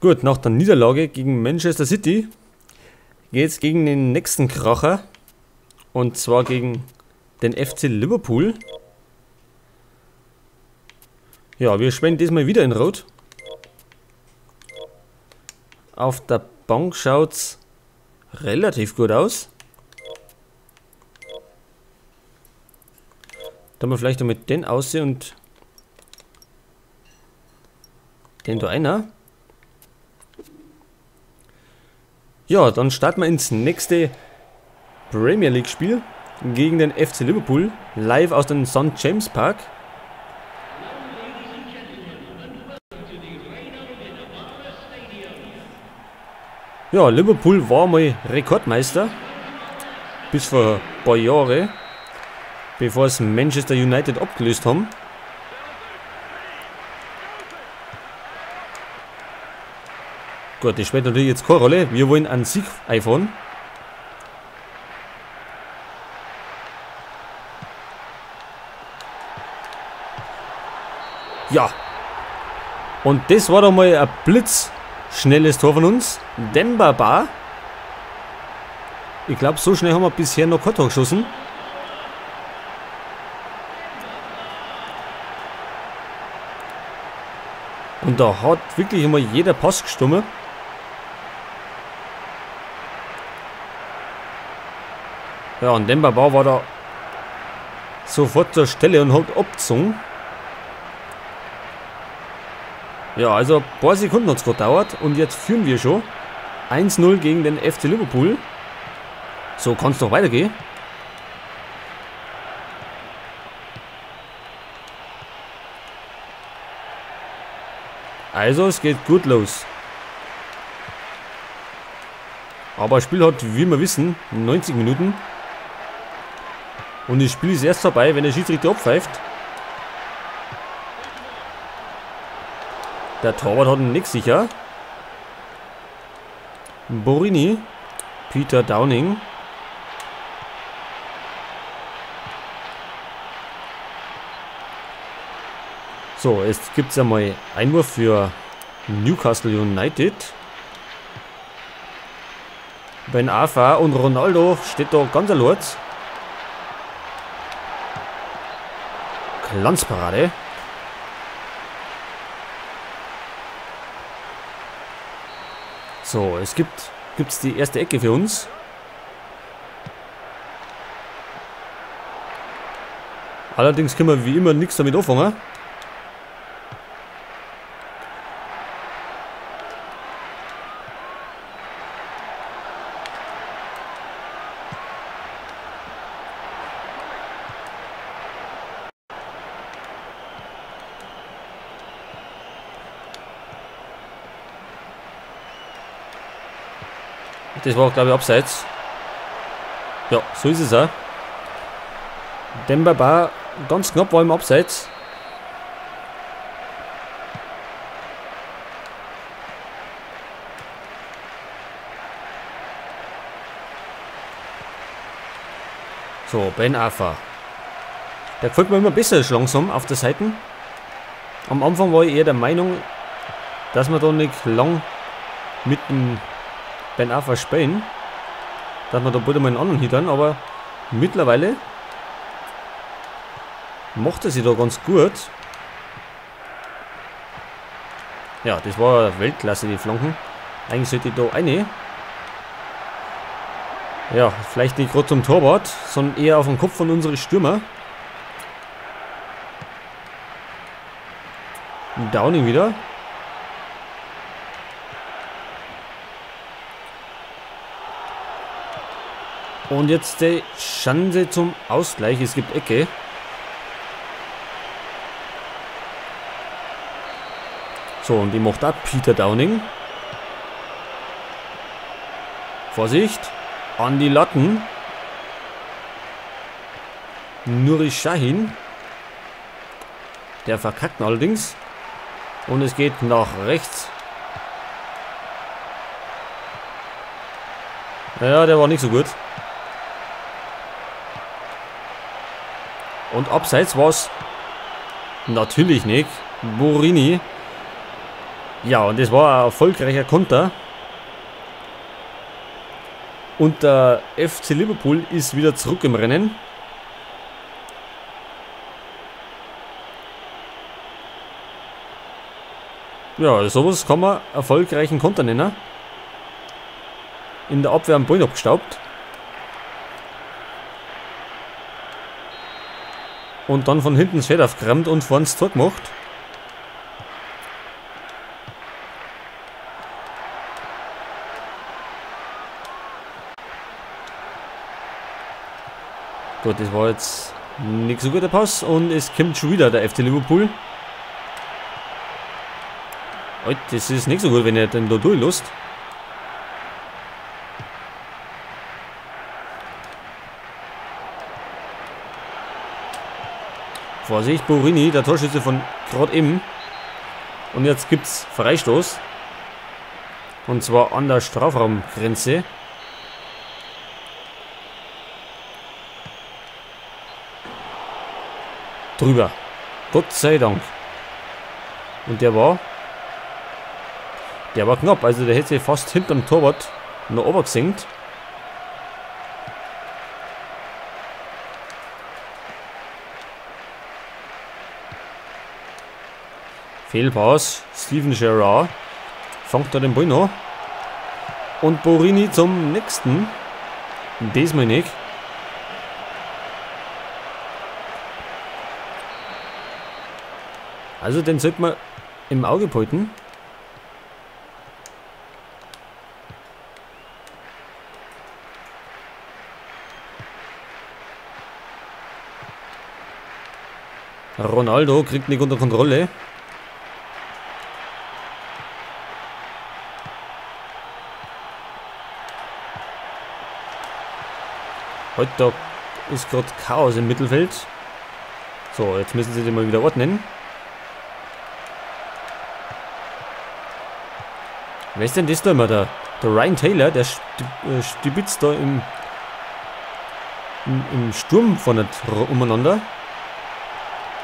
Gut, nach der Niederlage gegen Manchester City geht es gegen den nächsten Kracher. Und zwar gegen den FC Liverpool. Ja, wir spielen diesmal wieder in Rot. Auf der Bank schaut es relativ gut aus. Da wir vielleicht damit den aussehen und den da einer. Ja, dann starten wir ins nächste Premier League Spiel gegen den FC Liverpool, live aus dem St. James Park. Ja, Liverpool war mal Rekordmeister bis vor ein paar Jahren, bevor es Manchester United abgelöst haben. Gut, das spielt natürlich jetzt keine Rolle. Wir wollen einen Sieg einfahren. Ja. Und das war doch mal ein blitzschnelles Tor von uns. Demba Ba. Ich glaube, so schnell haben wir bisher noch kein Tor geschossen. Und da hat wirklich immer jeder Pass gestummt. Ja, und Demba Ba war da sofort zur Stelle und hat abgezogen. Ja, also ein paar Sekunden hat es gedauert und jetzt führen wir schon 1-0 gegen den FC Liverpool. So kann es noch weitergehen. Also es geht gut los. Aber das Spiel hat, wie wir wissen, 90 Minuten. Und das Spiel ist erst vorbei, wenn der Schiedsrichter abpfeift. Der Torwart hat ihn nicht sicher. Borini. Peter Downing. So, jetzt gibt es einmal Einwurf für Newcastle United. Ben Arfa und Ronaldo steht da ganz allein. Glanzparade. So, es gibt's die erste Ecke für uns. Allerdings können wir wie immer nichts damit anfangen. Das war, glaube ich, abseits. Ja, so ist es auch. Demba Ba ganz knapp war im Abseits. So, Ben Arfa. Der gefällt mir immer besser langsam auf der Seite. Am Anfang war ich eher der Meinung, dass wir da nicht lang mit dem Ben Arfa spielen, dass wir da bald mal einen anderen hittern, aber mittlerweile macht er sich da ganz gut. Ja, das war Weltklasse, die Flanken. Eigentlich sollte ich da eine. Ja, vielleicht nicht gerade zum Torwart, sondern eher auf den Kopf von unseren Stürmer. Downing wieder. Und jetzt die Chance zum Ausgleich. Es gibt Ecke. So, und die macht ab Peter Downing. Vorsicht. An die Latten. Nuri Sahin. Der verkackt allerdings. Und es geht nach rechts. Ja, der war nicht so gut. Und abseits war es natürlich nicht. Borini. Ja, und das war ein erfolgreicher Konter. Und der FC Liverpool ist wieder zurück im Rennen. Ja, sowas kann man erfolgreichen Konter nennen. In der Abwehr am Ball abgestaubt. Und dann von hinten das Feld aufgerammt und vorne das Tor gemacht. Gut, das war jetzt nicht so guter Pass und es kommt schon wieder der FC Liverpool. Das ist nicht so gut, wenn er den da durchlässt. Vorsicht, Borini, der Torschütze von gerade eben. Und jetzt gibt es Freistoß. Und zwar an der Strafraumgrenze. Drüber. Gott sei Dank. Und der war knapp. Also der hätte sich fast hinterm Torwart noch runtergesenkt. Fehlpass. Steven Gerrard fängt da den Ball noch. Und Borini zum nächsten. Diesmal nicht. Also den sollte man im Auge behalten. Ronaldo kriegt nicht unter Kontrolle. Heute da ist gerade Chaos im Mittelfeld. So, jetzt müssen sie den mal wieder ordnen. Wer ist denn das da immer? Der Ryan Taylor, der stibitzt da im Sturm von umeinander.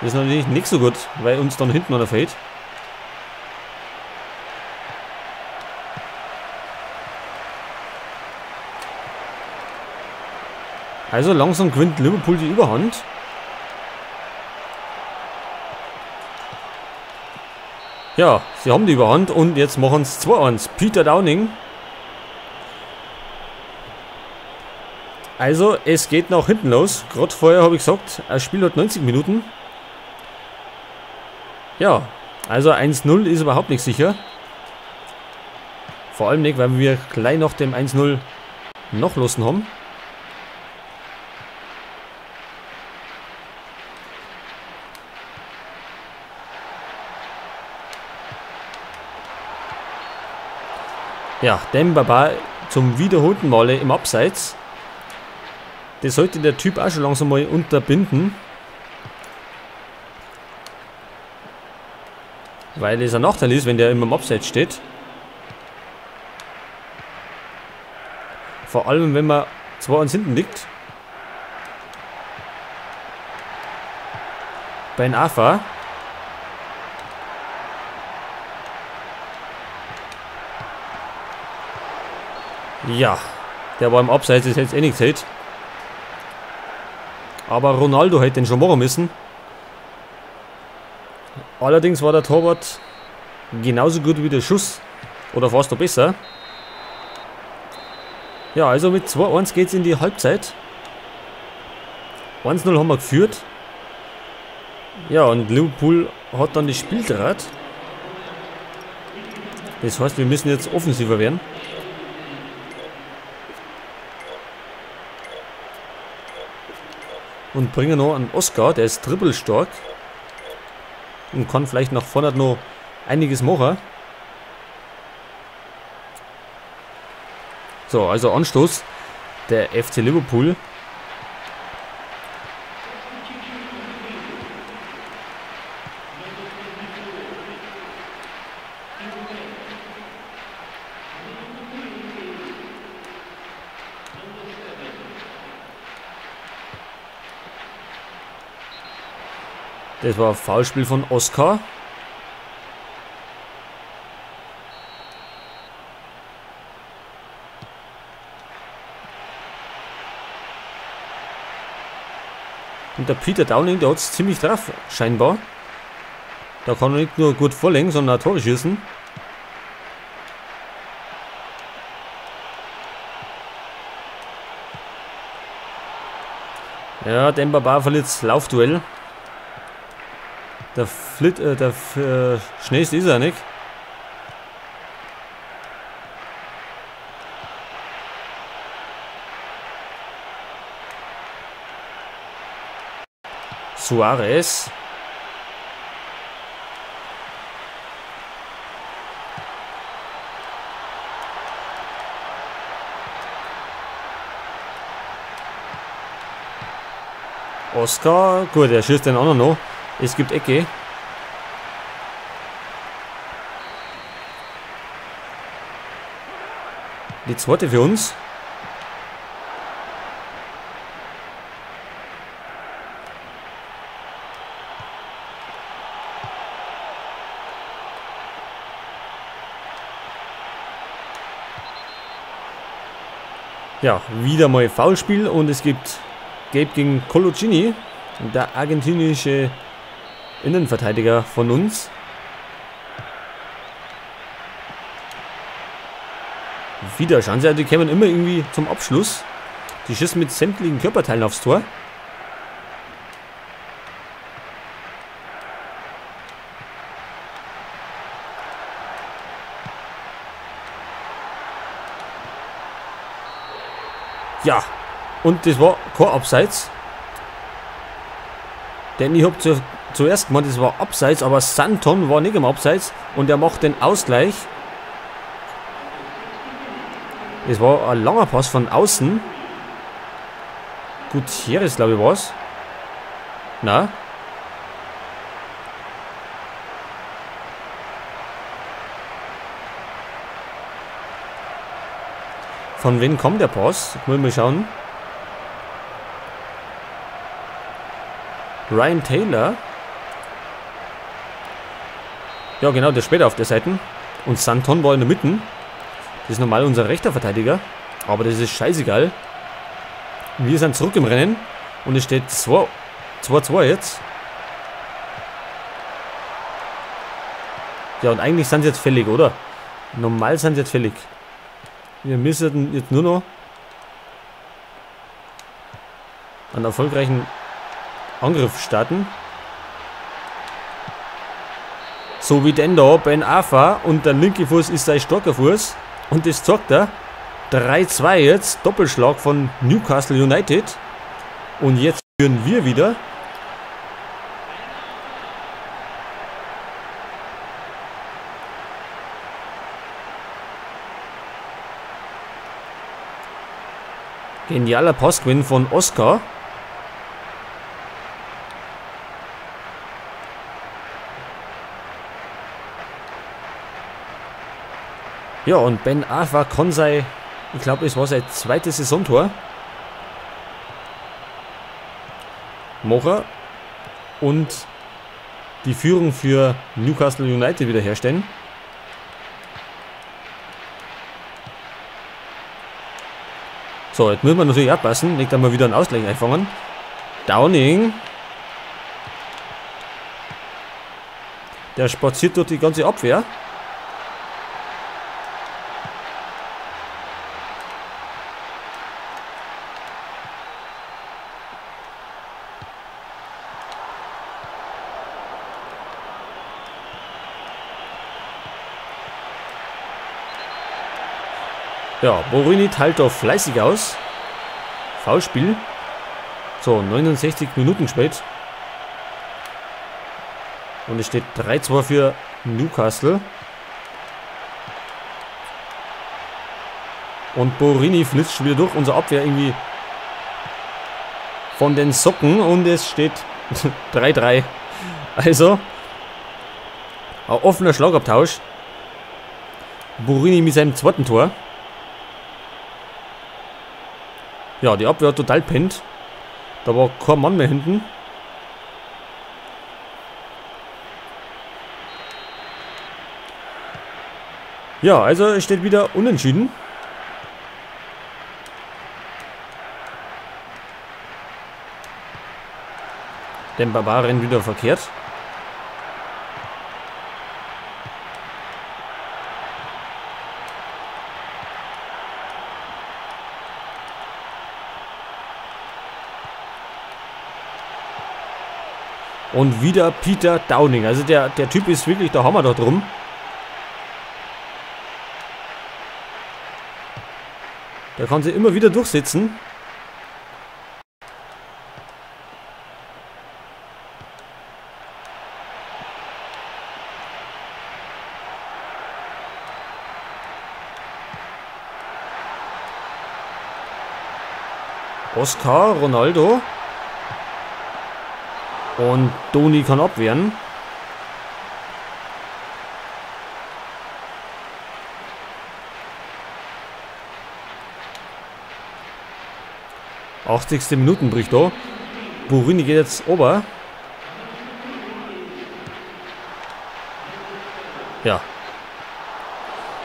Das ist natürlich nicht so gut, weil uns dann hinten einer fällt. Also langsam gewinnt Liverpool die Überhand. Ja, sie haben die Überhand und jetzt machen es 2-1. Peter Downing. Also es geht nach hinten los. Gerade vorher habe ich gesagt, das Spiel hat 90 Minuten. Ja, also 1-0 ist überhaupt nicht sicher. Vor allem nicht, weil wir gleich nach dem 1-0 noch losen haben. Ja, Dembaba zum wiederholten Male im Abseits. Das sollte der Typ auch schon langsam mal unterbinden. Weil es ein Nachteil ist, wenn der immer im Abseits steht. Vor allem, wenn man 2-1 hinten liegt. Ben Arfa. Ja, der war im Abseits, das hätte es eh nicht gezählt. Aber Ronaldo hätte den schon machen müssen. Allerdings war der Torwart genauso gut wie der Schuss. Oder fast noch besser. Ja, also mit 2-1 geht es in die Halbzeit. 1-0 haben wir geführt. Ja, und Liverpool hat dann das Spiel gedreht. Das heißt, wir müssen jetzt offensiver werden. Und bringen noch einen Oscar, der ist dribbelstark. Und kann vielleicht nach vorne noch einiges machen. So, also Anstoß der FC Liverpool. Das war ein Foulspiel von Oscar. Und der Peter Downing, der hat es ziemlich drauf, scheinbar. Da kann er nicht nur gut vorlegen, sondern auch Tore schießen. Ja, Demba Ba verliert das Laufduell. Der schnellste ist er nicht. Suarez. Oscar, gut, er schießt den anderen noch. Es gibt Ecke. Die zweite für uns. Ja, wieder mal Foulspiel und es gibt Gelb gegen Coloccini, der argentinische Innenverteidiger von uns. Wieder Chance, also die kämen immer irgendwie zum Abschluss. Die schießen mit sämtlichen Körperteilen aufs Tor. Ja, und das war kein Abseits. Denn ich habe zuerst gemeint, das war Abseits, aber Santon war nicht im Abseits und er macht den Ausgleich. Es war ein langer Pass von außen. Gutierrez, glaube ich, war es. Na? Von wem kommt der Pass? Wollen wir mal schauen. Ryan Taylor. Ja, genau, der später auf der Seite. Und Santon war in der Mitte. Das ist normal unser rechter Verteidiger. Aber das ist scheißegal. Wir sind zurück im Rennen. Und es steht 2-2 jetzt. Ja, und eigentlich sind sie jetzt fällig, oder? Normal sind sie jetzt fällig. Wir müssen jetzt nur noch einen erfolgreichen Angriff starten. So wie denn da, Ben Arfa, und der linke Fuß ist sein starker Fuß. Und das zeigt er. 3-2 jetzt, Doppelschlag von Newcastle United. Und jetzt führen wir wieder. Genialer Passgewinn von Oscar. Ja, und Ben Arfa kann sein, ich glaube, es war sein zweites Saisontor. Machen und die Führung für Newcastle United wiederherstellen. So, jetzt müssen wir natürlich abpassen. Nicht einmal wieder einen Ausgleich einfangen. Downing. Der spaziert durch die ganze Abwehr. Ja, Borini teilt da fleißig aus. Foulspiel. So, 69 Minuten spät. Und es steht 3-2 für Newcastle. Und Borini flitzt schon wieder durch. Unsere Abwehr irgendwie von den Socken. Und es steht 3-3. Also, ein offener Schlagabtausch. Borini mit seinem zweiten Tor. Ja, die Abwehr hat total pennt. Da war kein Mann mehr hinten. Ja, also es steht wieder unentschieden. Dembaba rennt wieder verkehrt. Und wieder Peter Downing. Also der Typ ist wirklich der Hammer da drum. Der kann sich immer wieder durchsetzen. Oscar, Ronaldo. Und Doni kann abwehren. ...80. Minuten bricht da. Burini geht jetzt ober. Ja.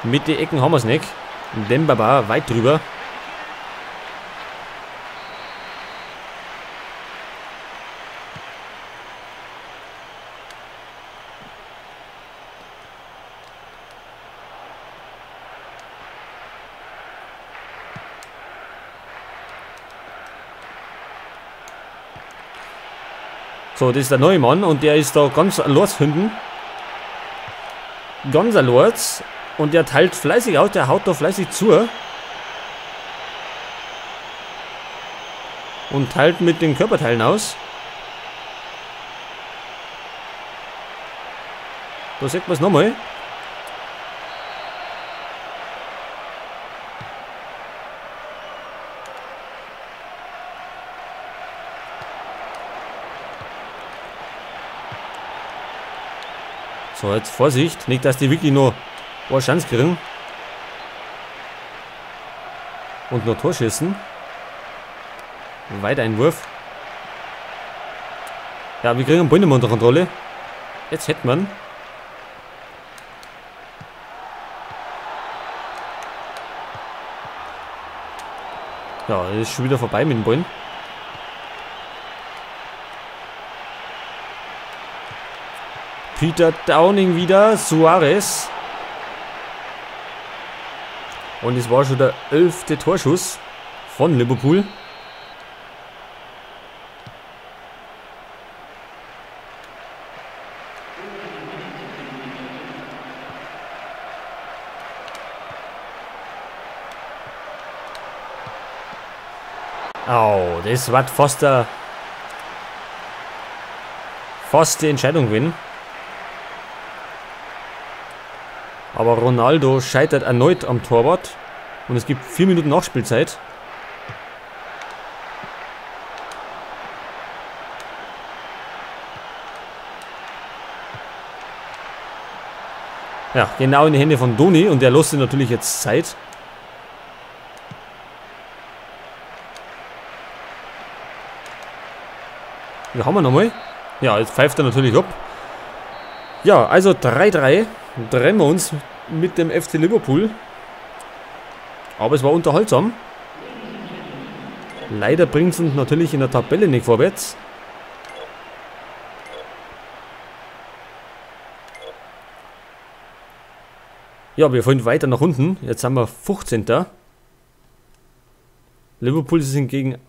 Mit den Ecken haben wir es nicht. Dembaba weit drüber. So, das ist der neue Mann und der ist da ganz los hinten. Ganz los. Und der teilt fleißig aus, der haut da fleißig zu. Und teilt mit den Körperteilen aus. Da sieht man es nochmal. So, jetzt Vorsicht, nicht, dass die wirklich nur eine Chance kriegen. Und noch Tor schießen. Weiteinwurf. Ja, wir kriegen einen Ball nicht mehr unter Kontrolle. Jetzt hätte man. Ja, ist schon wieder vorbei mit dem Ball. Peter Downing wieder, Suarez. Und es war schon der 11. Torschuss von Liverpool. Au, das war fast die Entscheidung gewesen. Aber Ronaldo scheitert erneut am Torwart. Und es gibt 4 Minuten Nachspielzeit. Ja, genau in die Hände von Doni. Und der lässt natürlich jetzt Zeit. Ja, haben wir nochmal. Ja, jetzt pfeift er natürlich ab. Ja, also 3-3. Trennen wir uns mit dem FC Liverpool. Aber es war unterhaltsam. Leider bringt es uns natürlich in der Tabelle nicht vorwärts. Ja, wir fallen weiter nach unten. Jetzt haben wir 15. Liverpool ist hingegen ein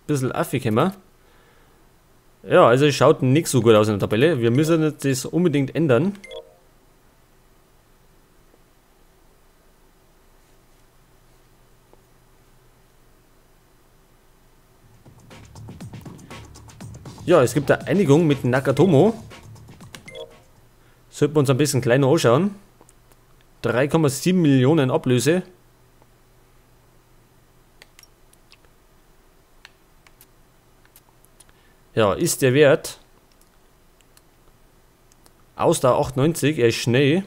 bisschen affig gekommen. Ja, also es schaut nicht so gut aus in der Tabelle. Wir müssen das unbedingt ändern. Ja, es gibt eine Einigung mit Nagatomo. Sollten wir uns ein bisschen kleiner anschauen. 3,7 Millionen Ablöse. Ja, ist der Wert. Ausdauer 98, er ist schnell.